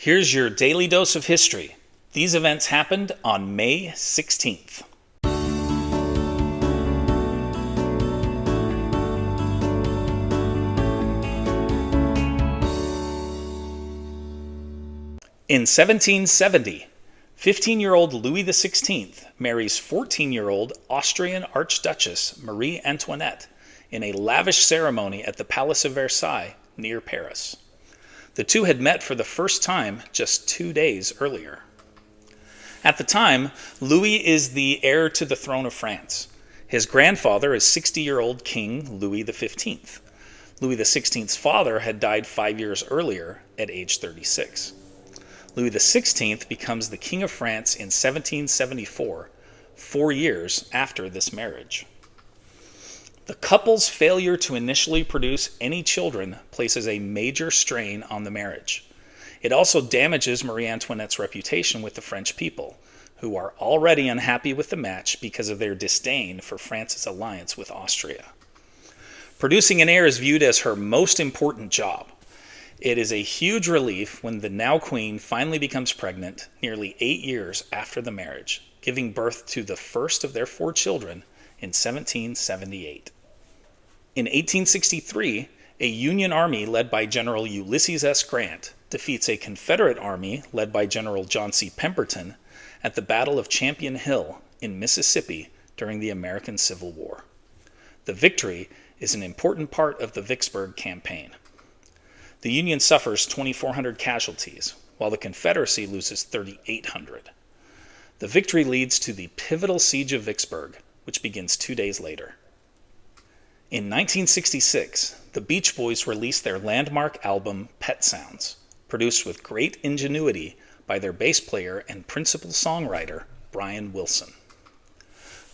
Here's your daily dose of history. These events happened on May 16th. In 1770, 15-year-old Louis XVI marries 14-year-old Austrian Archduchess Marie Antoinette in a lavish ceremony at the Palace of Versailles near Paris. The two had met for the first time just 2 days earlier. At the time, Louis is the heir to the throne of France. His grandfather is 60-year-old King Louis XV. Louis XV's father had died 5 years earlier at age 36. Louis XVI becomes the King of France in 1774, 4 years after this marriage. The couple's failure to initially produce any children places a major strain on the marriage. It also damages Marie Antoinette's reputation with the French people, who are already unhappy with the match because of their disdain for France's alliance with Austria. Producing an heir is viewed as her most important job. It is a huge relief when the now queen finally becomes pregnant nearly 8 years after the marriage, giving birth to the first of their 4 children in 1778. In 1863, a Union army led by General Ulysses S. Grant defeats a Confederate army led by General John C. Pemberton at the Battle of Champion Hill in Mississippi during the American Civil War. The victory is an important part of the Vicksburg Campaign. The Union suffers 2,400 casualties, while the Confederacy loses 3,800. The victory leads to the pivotal Siege of Vicksburg, which begins 2 days later. In 1966, the Beach Boys released their landmark album Pet Sounds, produced with great ingenuity by their bass player and principal songwriter, Brian Wilson.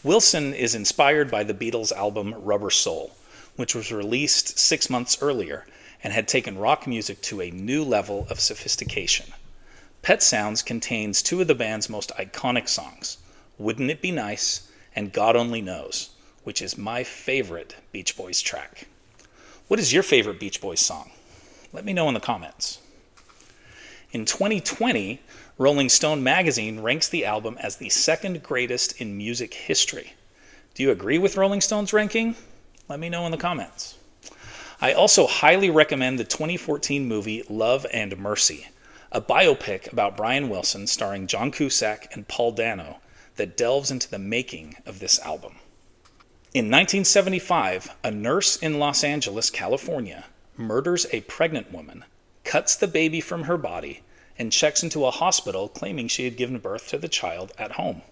Wilson is inspired by the Beatles' album Rubber Soul, which was released 6 months earlier and had taken rock music to a new level of sophistication. Pet Sounds contains 2 of the band's most iconic songs, Wouldn't It Be Nice and God Only Knows, which is my favorite Beach Boys track. What is your favorite Beach Boys song? Let me know in the comments. In 2020, Rolling Stone magazine ranks the album as the 2nd greatest in music history. Do you agree with Rolling Stone's ranking? Let me know in the comments. I also highly recommend the 2014 movie Love and Mercy, a biopic about Brian Wilson starring John Cusack and Paul Dano that delves into the making of this album. In 1975, a nurse in Los Angeles, California, murders a pregnant woman, cuts the baby from her body, and checks into a hospital claiming she had given birth to the child at home.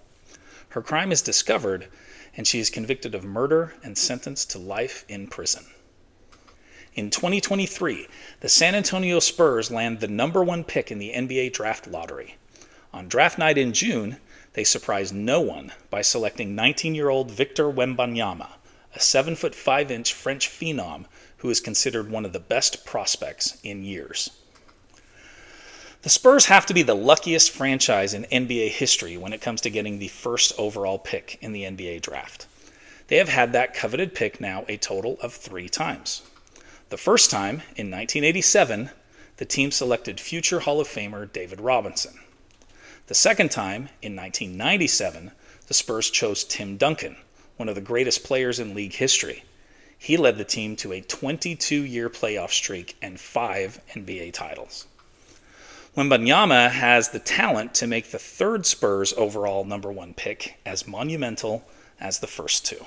Her crime is discovered, and she is convicted of murder and sentenced to life in prison. In 2023, the San Antonio Spurs land the #1 pick in the NBA draft lottery. On draft night in June, they surprised no one by selecting 19-year-old Victor Wembanyama, a 7'5" French phenom who is considered one of the best prospects in years. The Spurs have to be the luckiest franchise in NBA history when it comes to getting the first overall pick in the NBA draft. They have had that coveted pick now a total of 3 times. The first time, in 1987, the team selected future Hall of Famer David Robinson. The second time, in 1997, the Spurs chose Tim Duncan, one of the greatest players in league history. He led the team to a 22-year playoff streak and 5 NBA titles. Wembanyama has the talent to make the 3rd Spurs overall #1 pick as monumental as the first 2.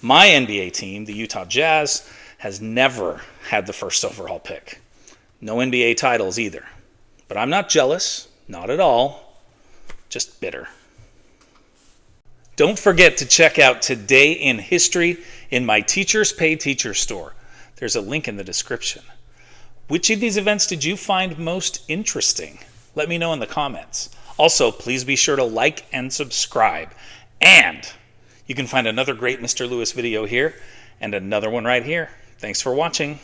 My NBA team, the Utah Jazz, has never had the first overall pick. No NBA titles either. But I'm not jealous, not at all, just bitter. Don't forget to check out Today in History in my Teachers Pay Teachers store. There's a link in the description. Which of these events did you find most interesting? Let me know in the comments. Also, please be sure to like and subscribe. And you can find another great Mr. Lewis video here and another one right here. Thanks for watching.